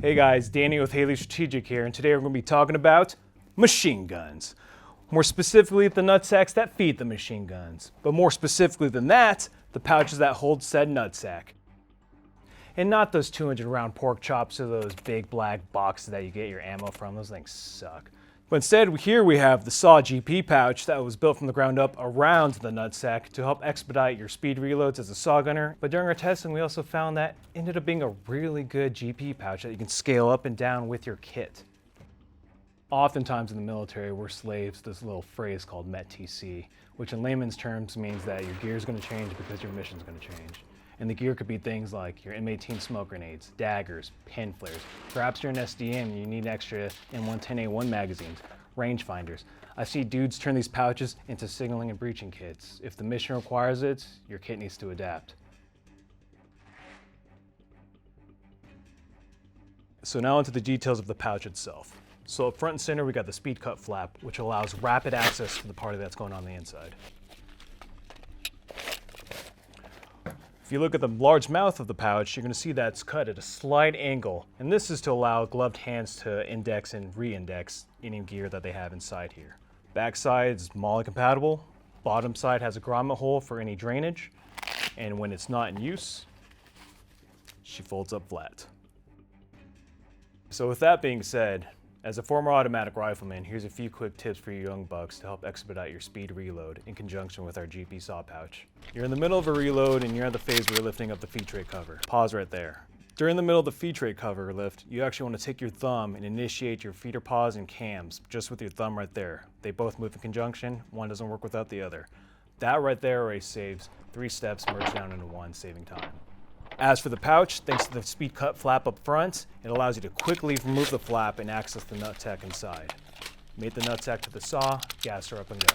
Hey guys, Danny with Haley Strategic here, and today we're going to be talking about machine guns. More specifically, the nutsacks that feed the machine guns. But more specifically than that, the pouches that hold said nutsack. And not those 200 round pork chops or those big black boxes that you get your ammo from. Those things suck. But instead, here we have the SAW GP pouch that was built from the ground up around the nutsack to help expedite your speed reloads as a SAW gunner. But during our testing, we also found that it ended up being a really good GP pouch that you can scale up and down with your kit. Oftentimes in the military, we're slaves to this little phrase called MET-TC, which in layman's terms means that your gear is going to change because your mission is going to change. And the gear could be things like your M18 smoke grenades, daggers, pin flares. Perhaps you're an SDM and you need extra M110A1 magazines, rangefinders. I see dudes turn these pouches into signaling and breaching kits. If the mission requires it, your kit needs to adapt. So now into the details of the pouch itself. So up front and center, we got the speed cut flap, which allows rapid access to the party that's going on the inside. If you look at the large mouth of the pouch, you're going to see that it's cut at a slight angle. And this is to allow gloved hands to index and re-index any gear that they have inside here. Back side is MOLLE compatible. Bottom side has a grommet hole for any drainage. And when it's not in use, she folds up flat. So with that being said, as a former automatic rifleman, here's a few quick tips for you young bucks to help expedite your speed reload in conjunction with our GP SAW pouch. You're in the middle of a reload and you're at the phase where you're lifting up the feed tray cover. Pause right there. During the middle of the feed tray cover lift, you actually want to take your thumb and initiate your feeder pause and cams just with your thumb right there. They both move in conjunction, one doesn't work without the other. That right there already saves 3 steps merged down into one, saving time. As for the pouch, thanks to the speed cut flap up front, it allows you to quickly remove the flap and access the nutsack inside. Mate the nutsack to the saw, gas her up and go.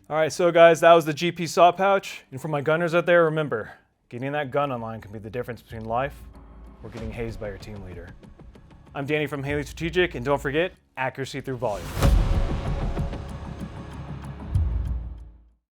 Alright, so guys, that was the GP SAW pouch. And for my gunners out there, remember, getting that gun online can be the difference between life or getting hazed by your team leader. I'm Danny from Haley Strategic, and don't forget, accuracy through volume.